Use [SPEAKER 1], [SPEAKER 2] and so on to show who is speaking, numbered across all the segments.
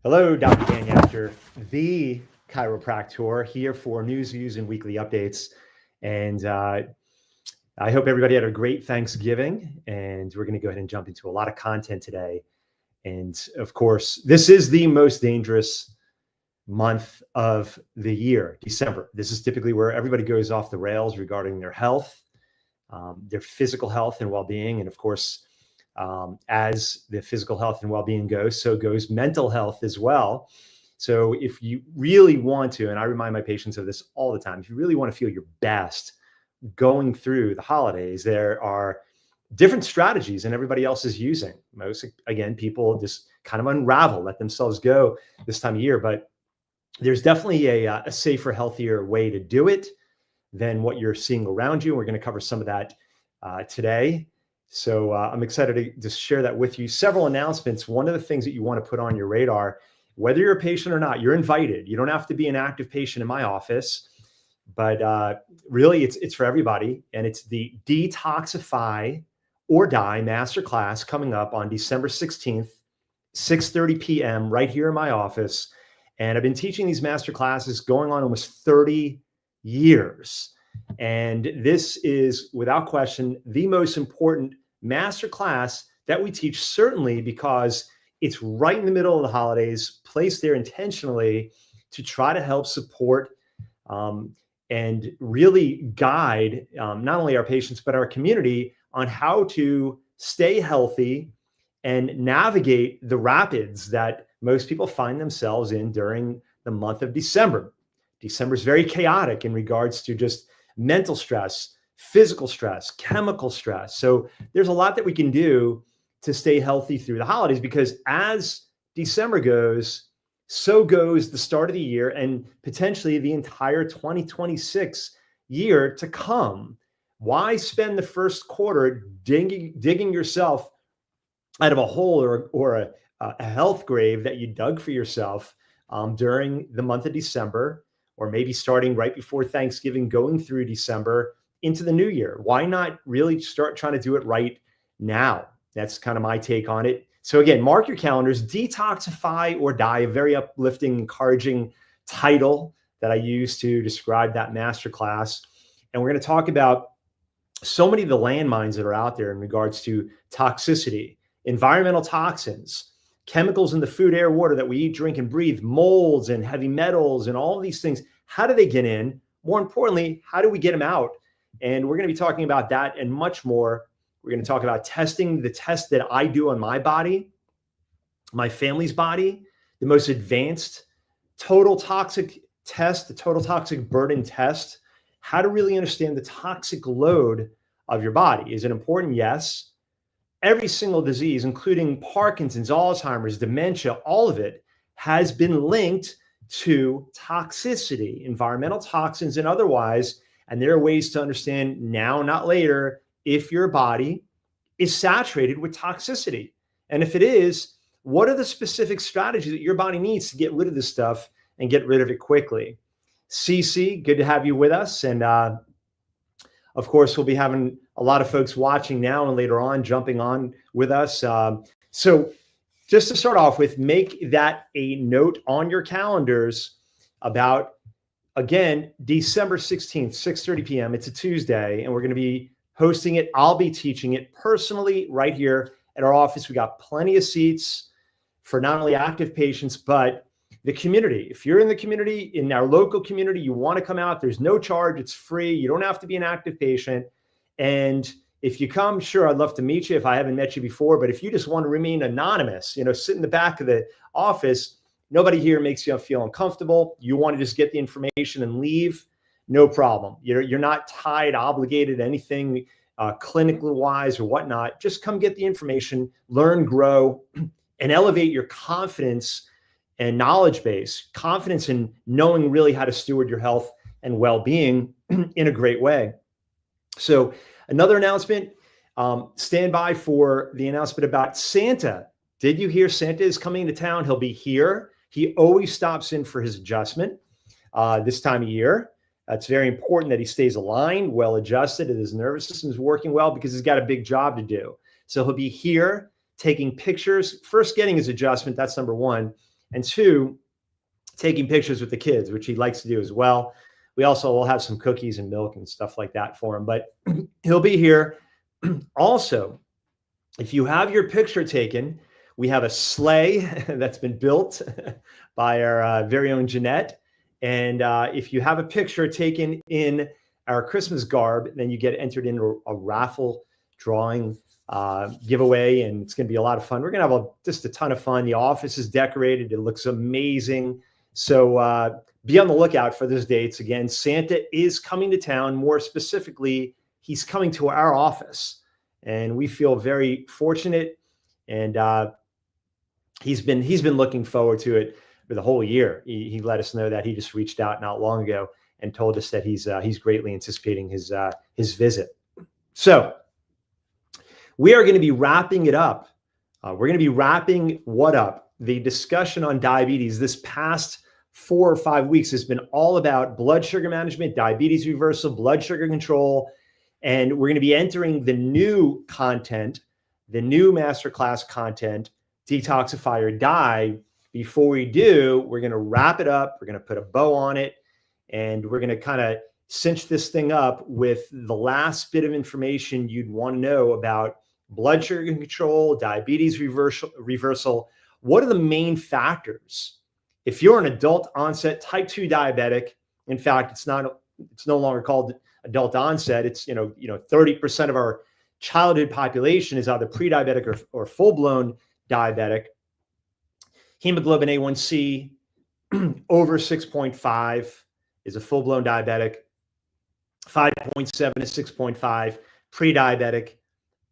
[SPEAKER 1] Hello, Dr. Dan Yafter, the chiropractor, here for news, views, and weekly updates. And I hope everybody had a great Thanksgiving. And we're going to go ahead and jump into a lot of content today. And of course, this is the most dangerous month of the year, December. This is typically where everybody goes off the rails regarding their health, their physical health and well-being. And of course, as the physical health and well-being goes, so goes mental health as well. So if you really want to, and I remind my patients of this all the time, if you really want to feel your best going through the holidays, there are different strategies than everybody else is using. Most, again, people just kind of unravel, let themselves go this time of year. But there's definitely a safer, healthier way to do it than what you're seeing around you. We're going to cover some of that today. So I'm excited to just share that with you. Several announcements. One of the things that you want to put on your radar, whether you're a patient or not, you're invited. You don't have to be an active patient in my office, but really it's for everybody. And it's the Detoxify or Die Masterclass coming up on December 16th, 6:30 p.m. right here in my office. And I've been teaching these masterclasses going on almost 30 years. And this is, without question, the most important masterclass that we teach, certainly because it's right in the middle of the holidays, placed there intentionally to try to help support and really guide not only our patients, but our community on how to stay healthy and navigate the rapids that most people find themselves in during the month of December. December is very chaotic in regards to just mental stress, physical stress, chemical stress. So there's a lot that we can do to stay healthy through the holidays, because as December goes, so goes the start of the year and potentially the entire 2026 year to come. Why spend the first quarter digging yourself out of a hole or a health grave that you dug for yourself during the month of December, or maybe starting right before Thanksgiving, going through December into the new year? Why not really start trying to do it right now? That's kind of my take on it. So again, mark your calendars. Detoxify or Die, a very uplifting, encouraging title that I use to describe that masterclass. And we're going to talk about so many of the landmines that are out there in regards to toxicity, environmental toxins, chemicals in the food, air, water that we eat, drink, and breathe, molds and heavy metals and all of these things. How do they get in? More importantly, how do we get them out? And we're going to be talking about that and much more. We're going to talk about testing, the test that I do on my body, my family's body, the most advanced total toxic test, the total toxic burden test, how to really understand the toxic load of your body. Is it important? Yes. Every single disease, including Parkinson's, Alzheimer's, dementia, all of it has been linked to toxicity, environmental toxins and otherwise. And there are ways to understand now, not later, if your body is saturated with toxicity. And if it is, what are the specific strategies that your body needs to get rid of this stuff and get rid of it quickly? Cece, good to have you with us. And of course, we'll be having a lot of folks watching now and later on jumping on with us. So just to start off with, make that a note on your calendars about, again, December 16th, 6:30 p.m. It's a Tuesday, and we're going to be hosting it. I'll be teaching it personally right here at our office. We got plenty of seats for not only active patients, but the community. If you're in the community, in our local community, you want to come out, there's no charge. It's free. You don't have to be an active patient. And if you come, sure, I'd love to meet you if I haven't met you before. But if you just want to remain anonymous, sit in the back of the office, nobody here makes you feel uncomfortable. You want to just get the information and leave, no problem. You're not tied, obligated to anything clinically wise or whatnot. Just come get the information, learn, grow, and elevate your confidence and knowledge base, confidence in knowing really how to steward your health and well-being in a great way. So another announcement, stand by for the announcement about Santa. Did you hear Santa is coming to town? He'll be here. He always stops in for his adjustment this time of year. It's very important that he stays aligned, well adjusted, and his nervous system is working well, because he's got a big job to do. So he'll be here taking pictures, first getting his adjustment. That's number one. And two, taking pictures with the kids, which he likes to do as well. We also will have some cookies and milk and stuff like that for him, but he'll be here. Also, if you have your picture taken, we have a sleigh that's been built by our very own Jeanette. And if you have a picture taken in our Christmas garb, then you get entered into a raffle drawing giveaway, and it's going to be a lot of fun. We're going to have just a ton of fun. The office is decorated. It looks amazing. So be on the lookout for those dates. Again, Santa is coming to town. More specifically, he's coming to our office, and we feel very fortunate. And he's been looking forward to it for the whole year. He let us know that. He just reached out not long ago and told us that he's greatly anticipating his visit. So we are going to be wrapping it up. We're going to be wrapping what up? The discussion on diabetes this past 4 or 5 weeks has been all about blood sugar management, diabetes reversal, blood sugar control. And we're going to be entering the new content, the new masterclass content, Detoxify or Die. Before we do, we're going to wrap it up. We're going to put a bow on it, and we're going to kind of cinch this thing up with the last bit of information you'd want to know about blood sugar control, diabetes reversal. What are the main factors? If you're an adult onset type 2 diabetic, in fact, it's no longer called adult onset. It's 30% of our childhood population is either pre-diabetic or full-blown diabetic. Hemoglobin A1C over 6.5 is a full-blown diabetic. 5.7 is 6.5, pre-diabetic.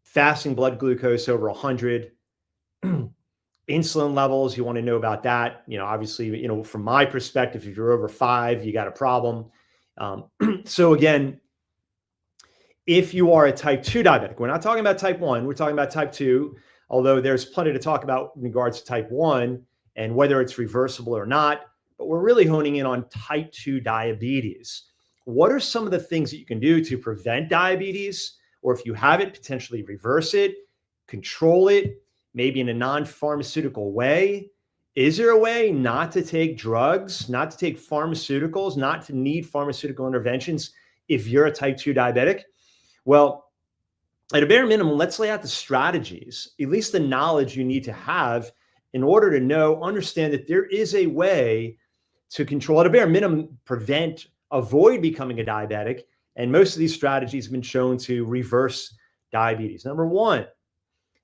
[SPEAKER 1] Fasting blood glucose over 100. Insulin levels, you want to know about that. Obviously, from my perspective, if you're over 5, you got a problem. So again, if you are a type 2 diabetic, we're not talking about type 1, we're talking about type 2, although there's plenty to talk about in regards to type 1 and whether it's reversible or not, but we're really honing in on type 2 diabetes. What are some of the things that you can do to prevent diabetes, or if you have it, potentially reverse it, control it, maybe in a non-pharmaceutical way? Is there a way not to take drugs, not to take pharmaceuticals, not to need pharmaceutical interventions if you're a type 2 diabetic? Well, at a bare minimum, let's lay out the strategies, at least the knowledge you need to have in order to understand that there is a way to control, at a bare minimum, prevent, avoid becoming a diabetic. And most of these strategies have been shown to reverse diabetes. Number one,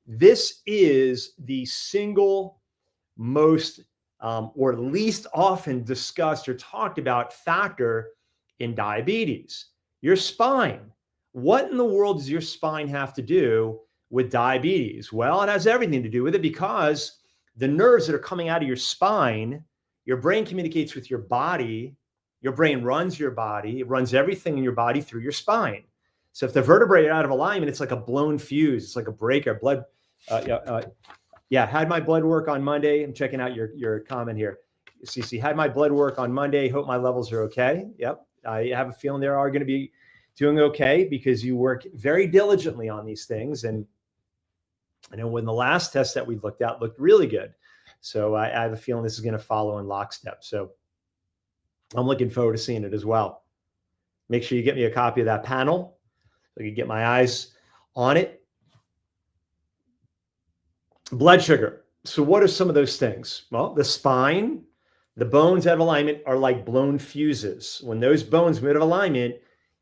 [SPEAKER 1] this is the single most or least often discussed or talked about factor in diabetes, your spine. What in the world does your spine have to do with diabetes? Well, it has everything to do with it, because the nerves that are coming out of your spine, your brain communicates with your body. Your brain runs your body. It runs everything in your body through your spine. So if the vertebrae are out of alignment, it's like a blown fuse. It's like a breaker. Blood. Had my blood work on Monday. I'm checking out your comment here. CC, had my blood work on Monday. Hope my levels are okay. Yep. I have a feeling they are going to be doing okay because you work very diligently on these things. And I know when the last test that we looked at looked really good. So I have a feeling this is going to follow in lockstep. So I'm looking forward to seeing it as well. Make sure you get me a copy of that panel so I can get my eyes on it. Blood sugar. So what are some of those things? Well, the spine, the bones out of alignment are like blown fuses. When those bones move out of alignment,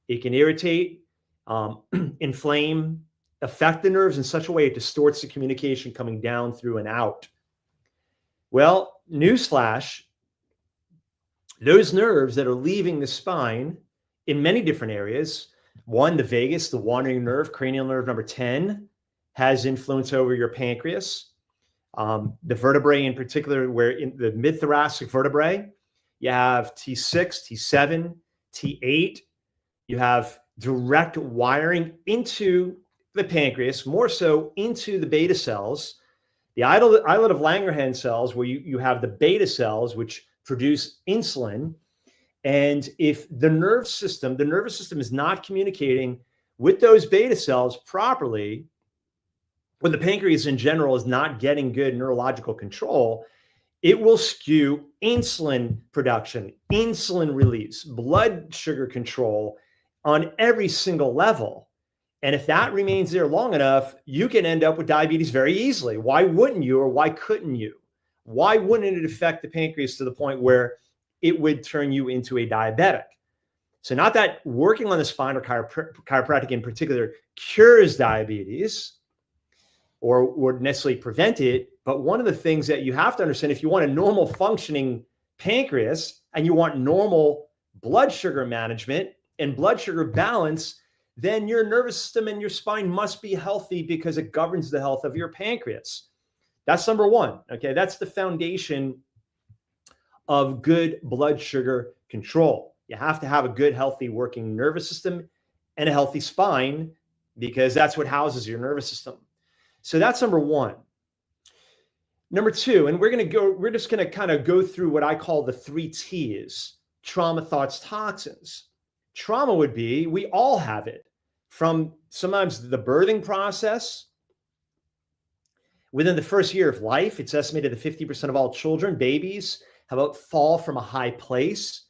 [SPEAKER 1] it can irritate, inflame, affect the nerves in such a way it distorts the communication coming down, through, and out. Well, newsflash, those nerves that are leaving the spine in many different areas, one, the vagus, the wandering nerve, cranial nerve number 10, has influence over your pancreas. The vertebrae in particular, where in the mid-thoracic vertebrae, you have T6, T7, T8. You have direct wiring into the pancreas, more so into the beta cells. The islet of Langerhans cells, where you have the beta cells, which produce insulin. And if the nervous system is not communicating with those beta cells properly, when the pancreas in general is not getting good neurological control, it will skew insulin production, insulin release, blood sugar control on every single level. And if that remains there long enough, you can end up with diabetes very easily. Why wouldn't you, or why couldn't you? Why wouldn't it affect the pancreas to the point where it would turn you into a diabetic? So not that working on the spine or chiropractic in particular cures diabetes or would necessarily prevent it, but one of the things that you have to understand, if you want a normal functioning pancreas and you want normal blood sugar management and blood sugar balance, then your nervous system and your spine must be healthy because it governs the health of your pancreas. That's number one. Okay, that's the foundation of good blood sugar control. You have to have a good, healthy working nervous system and a healthy spine because that's what houses your nervous system. So that's number one. Number two, and we're just going to kind of go through what I call the 3 T's: trauma, thoughts, toxins. Trauma would be, we all have it, from sometimes the birthing process. Within the first year of life, it's estimated that 50% of all children, babies, fall from a high place.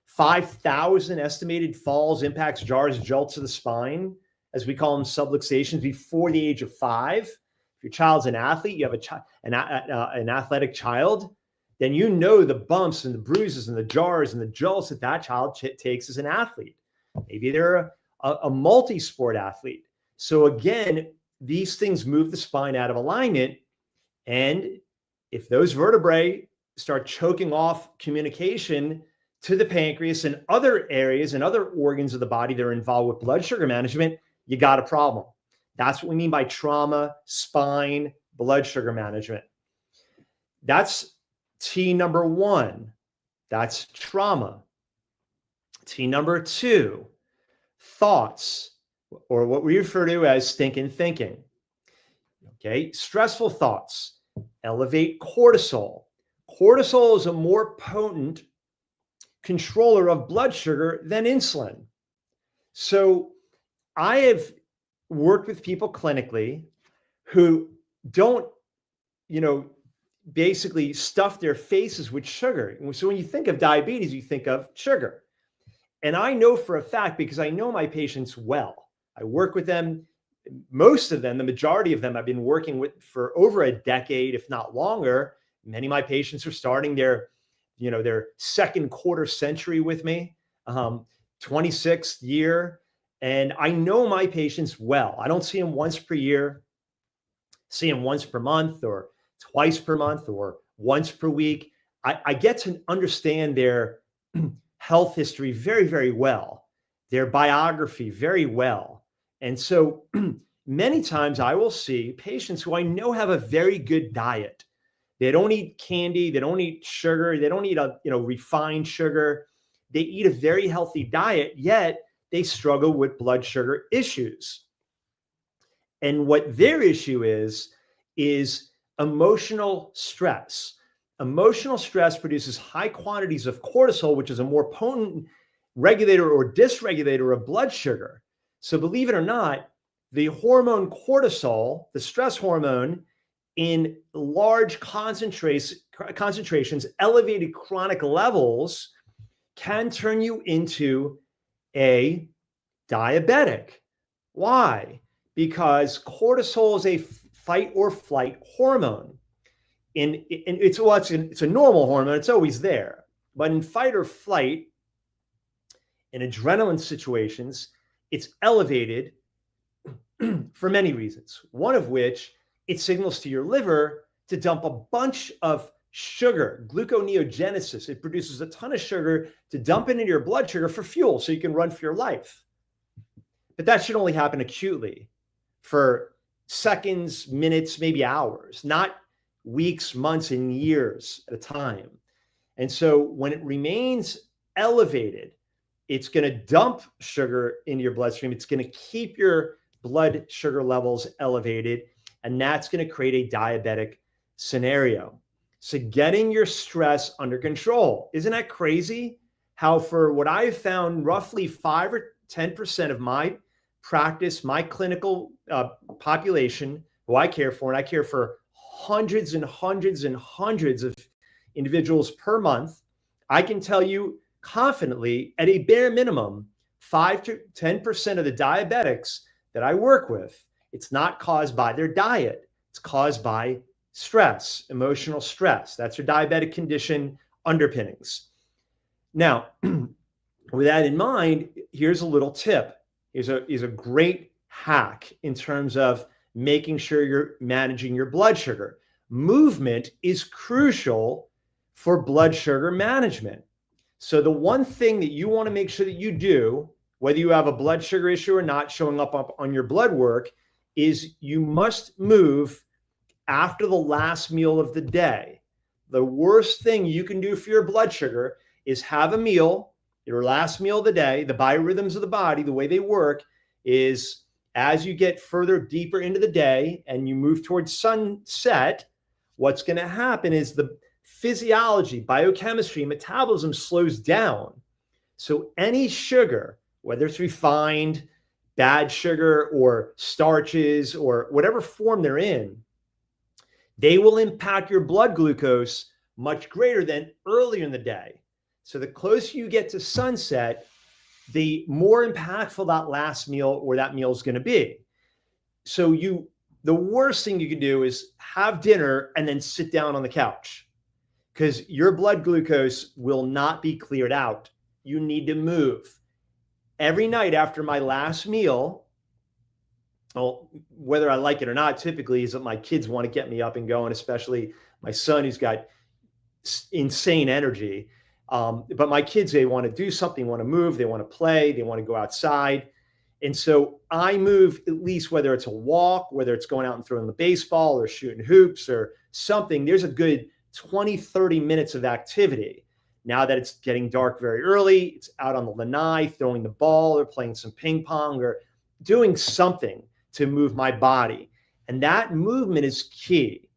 [SPEAKER 1] 5,000 estimated falls, impacts, jars, jolts of the spine, as we call them, subluxations, before the age of 5. If your child's an athlete, you have an athletic child, then you know the bumps and the bruises and the jars and the jolts that child takes as an athlete. Maybe they're a multi-sport athlete. So again, these things move the spine out of alignment. And if those vertebrae start choking off communication to the pancreas and other areas and other organs of the body that are involved with blood sugar management, you got a problem. That's what we mean by trauma, spine, blood sugar management. That's T number 1. That's trauma. T number 2, thoughts, or what we refer to as stinking thinking. Okay, stressful thoughts elevate cortisol. Cortisol is a more potent controller of blood sugar than insulin. So I have worked with people clinically who don't, basically stuff their faces with sugar. So when you think of diabetes, you think of sugar. And I know for a fact, because I know my patients well, I work with them, most of them, the majority of them I've been working with for over a decade, if not longer. Many of my patients are starting their second quarter century with me, 26th year. And I know my patients well. I don't see them once per year, see them once per month or twice per month or once per week. I get to understand their health history very, very well, their biography very well. And so many times I will see patients who I know have a very good diet. They don't eat candy. They don't eat sugar. They don't eat refined sugar. They eat a very healthy diet, yet they struggle with blood sugar issues. And what their issue is emotional stress. Emotional stress produces high quantities of cortisol, which is a more potent regulator or dysregulator of blood sugar. So believe it or not, the hormone cortisol, the stress hormone, in large concentrations, elevated chronic levels, can turn you into a diabetic. Why? Because cortisol is a fight or flight hormone. And it's a normal hormone. It's always there. But in fight or flight, in adrenaline situations, it's elevated for many reasons. One of which, it signals to your liver to dump a bunch of sugar, gluconeogenesis. It produces a ton of sugar to dump into your blood sugar for fuel so you can run for your life. But that should only happen acutely for seconds, minutes, maybe hours, not weeks, months, and years at a time. And so when it remains elevated, it's going to dump sugar into your bloodstream. It's going to keep your blood sugar levels elevated, and that's going to create a diabetic scenario. So getting your stress under control. Isn't that crazy? How for what I've found, roughly 5 or 10% of my practice, my clinical population who I care for, and I care for hundreds and hundreds and hundreds of individuals per month, I can tell you confidently, at a bare minimum, 5 to 10% of the diabetics that I work with, it's not caused by their diet. It's caused by stress, emotional stress. That's your diabetic condition underpinnings. Now, with that in mind, here's a little tip. Here's a great hack in terms of making sure you're managing your blood sugar. Movement is crucial for blood sugar management. So the one thing that you want to make sure that you do, whether you have a blood sugar issue or not showing up on your blood work, is you must move after the last meal of the day. The worst thing you can do for your blood sugar is have a meal, your last meal of the day. The biorhythms of the body, the way they work is as you get further deeper into the day and you move towards sunset, what's going to happen is the physiology, biochemistry, metabolism slows down. So any sugar, whether it's refined, bad sugar, or starches, or whatever form they're in, they will impact your blood glucose much greater than earlier in the day. So the closer you get to sunset, the more impactful that last meal or that meal is going to be. So the worst thing you can do is have dinner and then sit down on the couch, because your blood glucose will not be cleared out. You need to move. Every night after my last meal, well, whether I like it or not, typically is that my kids want to get me up and going, especially my son who's got insane energy. But my kids, they want to do something, want to move, they want to play, they want to go outside. And so I move, at least whether it's a walk, whether it's going out and throwing the baseball or shooting hoops or something, there's a good 20, 30 minutes of activity. Now that it's getting dark very early, it's out on the lanai, throwing the ball or playing some ping pong or doing something to move my body. And that movement is key.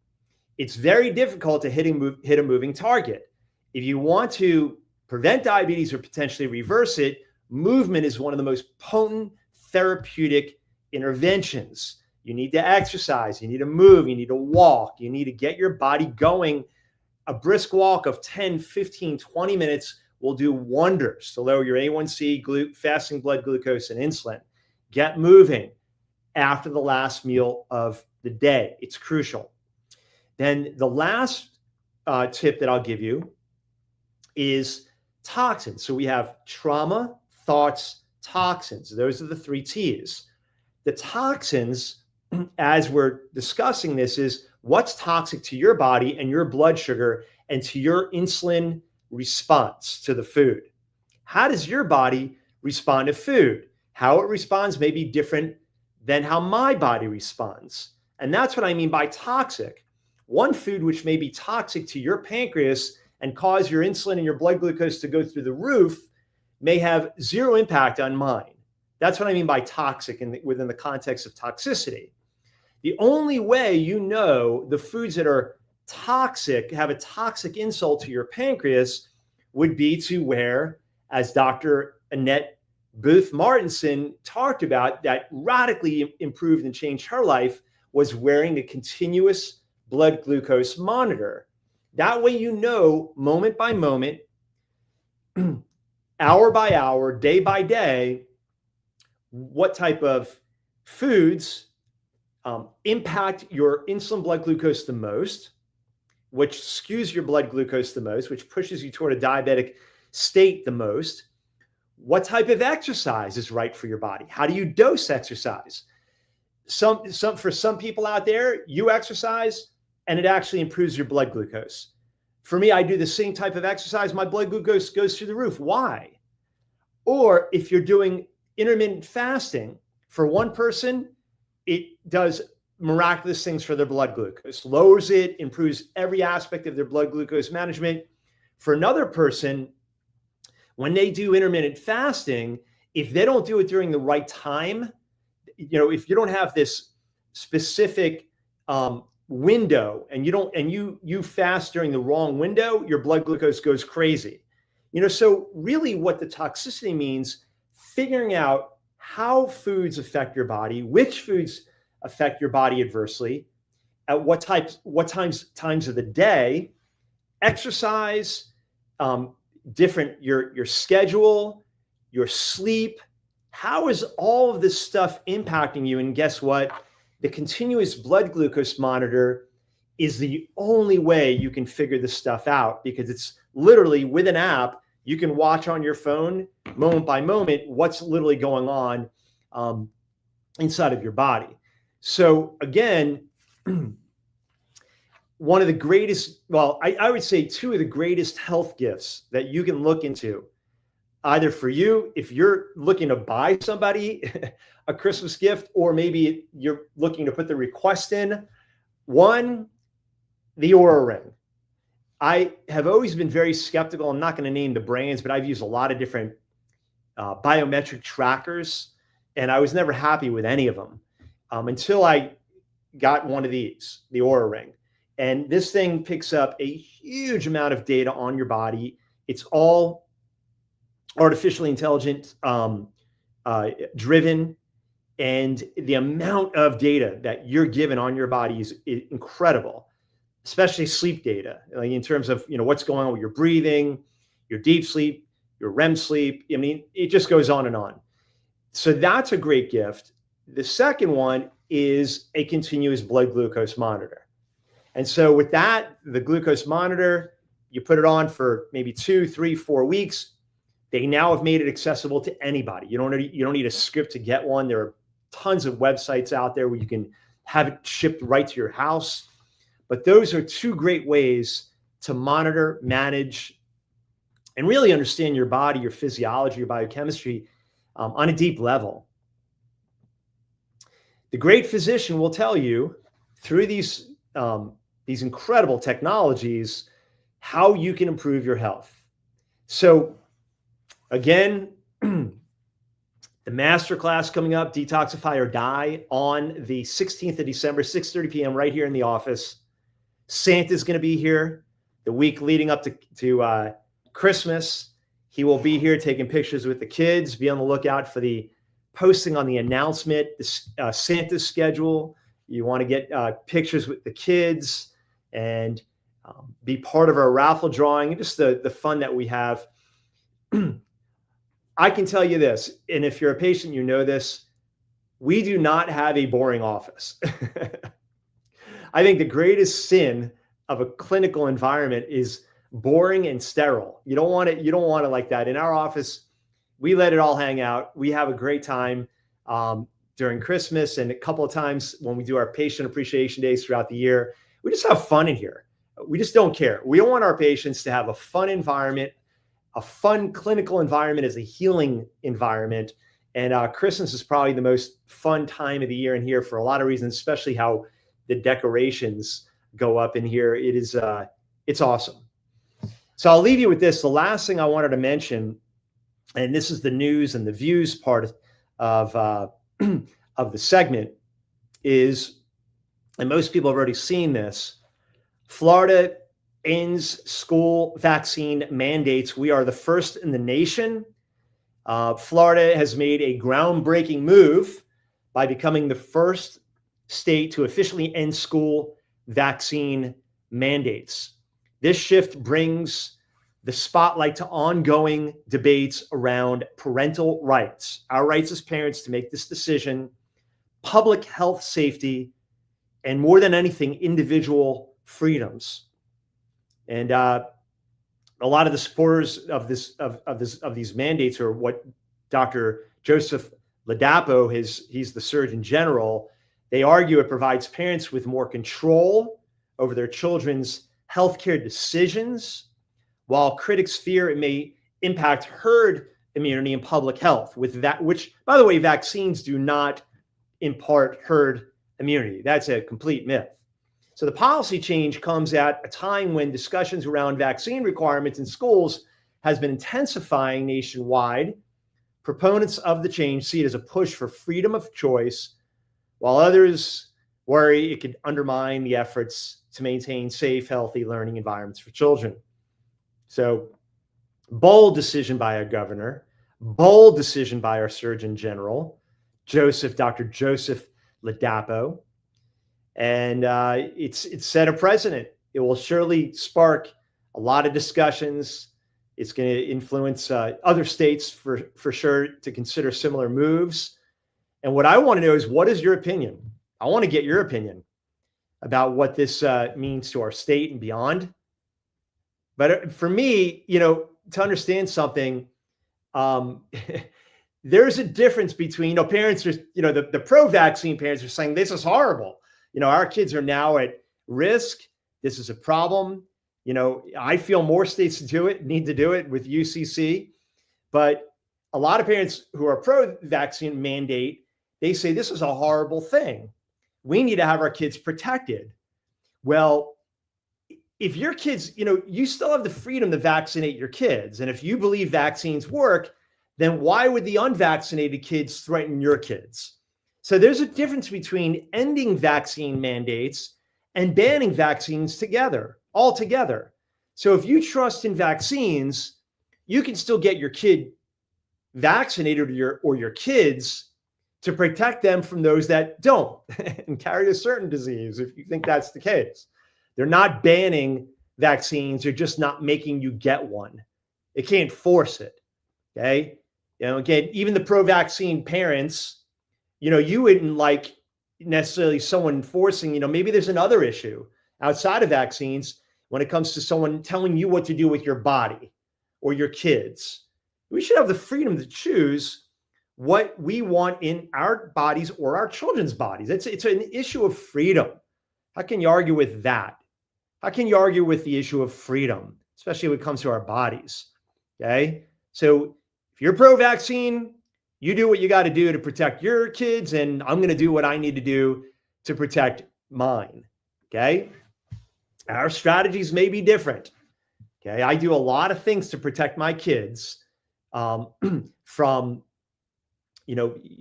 [SPEAKER 1] It's very difficult to hit a moving target. If you want to prevent diabetes or potentially reverse it, movement is one of the most potent therapeutic interventions. You need to exercise, you need to move, you need to walk, you need to get your body going. A brisk walk of 10, 15, 20 minutes will do wonders to lower your A1C, fasting blood glucose, and insulin. Get moving after the last meal of the day. It's crucial. Then the last tip that I'll give you is toxins. So we have trauma, thoughts, toxins. Those are the 3 T's. The toxins, as we're discussing this, is what's toxic to your body and your blood sugar and to your insulin response to the food. How does your body respond to food? How it responds may be different than how my body responds. And that's what I mean by toxic. One food which may be toxic to your pancreas and cause your insulin and your blood glucose to go through the roof may have zero impact on mine. That's what I mean by toxic within the context of toxicity. The only way you know the foods that are toxic, have a toxic insult to your pancreas, would be to wear, as Dr. Annette Booth Martinson talked about, that radically improved and changed her life, was wearing a continuous blood glucose monitor. That way you know moment by moment, hour by hour, day by day, what type of foods impact your insulin blood glucose the most, which skews your blood glucose the most, which pushes you toward a diabetic state the most. What type of exercise is right for your body? How do you dose exercise? For some people out there, you exercise and it actually improves your blood glucose. For me, I do the same type of exercise, my blood glucose goes through the roof. Why? Or if you're doing intermittent fasting, for one person, it does miraculous things for their blood glucose, lowers it, improves every aspect of their blood glucose management. For another person, when they do intermittent fasting, if they don't do it during the right time, if you don't have this specific window and you fast during the wrong window, your blood glucose goes crazy. So really what the toxicity means, figuring out how foods affect your body, which foods affect your body adversely, at what times of the day, exercise, different your schedule, your sleep. How is all of this stuff impacting you? And guess what? The continuous blood glucose monitor is the only way you can figure this stuff out, because it's literally with an app. You can watch on your phone moment by moment what's literally going on inside of your body. So again, one of the greatest, well, I would say two of the greatest health gifts that you can look into, either for you, if you're looking to buy somebody a Christmas gift, or maybe you're looking to put the request in. One, the Oura Ring. I have always been very skeptical. I'm not going to name the brands, but I've used a lot of different biometric trackers, and I was never happy with any of them until I got one of these, the Oura Ring. And this thing picks up a huge amount of data on your body. It's all artificially intelligent driven, and the amount of data that you're given on your body is incredible, especially sleep data, like in terms of what's going on with your breathing, your deep sleep, your REM sleep. I mean, it just goes on and on. So that's a great gift. The second one is a continuous blood glucose monitor. And so with that, the glucose monitor, you put it on for maybe 2, 3, 4 weeks. They now have made it accessible to anybody. You don't need a script to get one. There are tons of websites out there where you can have it shipped right to your house. But those are two great ways to monitor, manage, and really understand your body, your physiology, your biochemistry on a deep level. The great physician will tell you through these incredible technologies how you can improve your health. So again, the masterclass coming up, Detoxify or Die, on the 16th of December, 6:30 p.m. right here in the office. Santa's going to be here the week leading up to Christmas. He will be here taking pictures with the kids. Be on the lookout for the posting on the announcement, the Santa's schedule. You want to get pictures with the kids and be part of our raffle drawing, just the fun that we have. I can tell you this, and if you're a patient, you know this, we do not have a boring office. I think the greatest sin of a clinical environment is boring and sterile. You don't want it like that. In our office, we let it all hang out. We have a great time during Christmas, and a couple of times when we do our patient appreciation days throughout the year. We just have fun in here. We just don't care. We want our patients to have a fun environment. A fun clinical environment is a healing environment. And Christmas is probably the most fun time of the year in here for a lot of reasons, especially how the decorations go up in here. It's awesome. So I'll leave you with this. The last thing I wanted to mention, and this is the news and the views part of the segment, is, and most people have already seen this, Florida ends school vaccine mandates. We are the first in the nation. Florida has made a groundbreaking move by becoming the first state to officially end school vaccine mandates. This shift brings the spotlight to ongoing debates around parental rights, our rights as parents to make this decision, public health safety, and more than anything, individual freedoms. And a lot of the supporters of these mandates are what Dr. Joseph Ladapo, he's the Surgeon General. They argue it provides parents with more control over their children's healthcare decisions, while critics fear it may impact herd immunity and public health. With that, which, by the way, vaccines do not impart herd immunity. That's a complete myth. So the policy change comes at a time when discussions around vaccine requirements in schools has been intensifying nationwide. Proponents of the change see it as a push for freedom of choice, while others worry it could undermine the efforts to maintain safe, healthy learning environments for children. So bold decision by our governor, bold decision by our Surgeon General, Dr. Joseph Ladapo. And it's set a precedent. It will surely spark a lot of discussions. It's going to influence other states for sure to consider similar moves. And what I want to know is, what is your opinion? I want to get your opinion about what this means to our state and beyond. But for me, to understand something, there's a difference between, parents are, the pro-vaccine parents are saying this is horrible. Our kids are now at risk. This is a problem. I feel more states need to do it with UCC. But a lot of parents who are pro-vaccine mandate, they say this is a horrible thing. We need to have our kids protected. Well, if your kids, you still have the freedom to vaccinate your kids. And if you believe vaccines work, then why would the unvaccinated kids threaten your kids? So there's a difference between ending vaccine mandates and banning vaccines altogether. So if you trust in vaccines, you can still get your kid vaccinated or your kids to protect them from those that don't and carry a certain disease, if you think that's the case. They're not banning vaccines. They're just not making you get one. They can't force it. Okay. Again, even the pro-vaccine parents, you wouldn't like necessarily someone forcing, maybe there's another issue outside of vaccines when it comes to someone telling you what to do with your body or your kids. We should have the freedom to choose what we want in our bodies or our children's bodies. It's an issue of freedom. How can you argue with that? How can you argue with the issue of freedom, especially when it comes to our bodies? Okay. So if you're pro-vaccine, you do what you got to do to protect your kids, and I'm going to do what I need to do to protect mine. Okay. Our strategies may be different. Okay. I do a lot of things to protect my kids from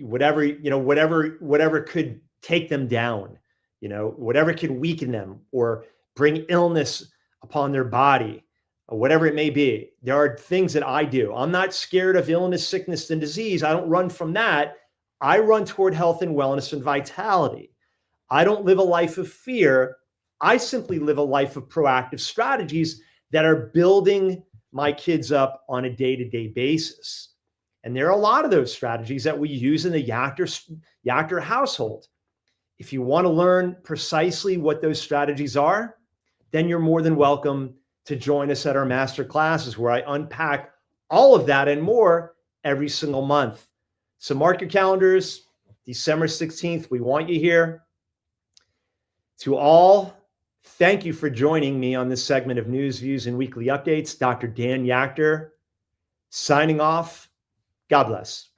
[SPEAKER 1] whatever could take them down, whatever could weaken them or bring illness upon their body, or whatever it may be. There are things that I do. I'm not scared of illness, sickness, and disease. I don't run from that. I run toward health and wellness and vitality. I don't live a life of fear. I simply live a life of proactive strategies that are building my kids up on a day-to-day basis. And there are a lot of those strategies that we use in the Yachter household. If you want to learn precisely what those strategies are, then you're more than welcome to join us at our master classes, where I unpack all of that and more every single month. So mark your calendars, December 16th. We want you here. To all, thank you for joining me on this segment of News, Views, and Weekly Updates. Dr. Dan Yachter signing off. God bless.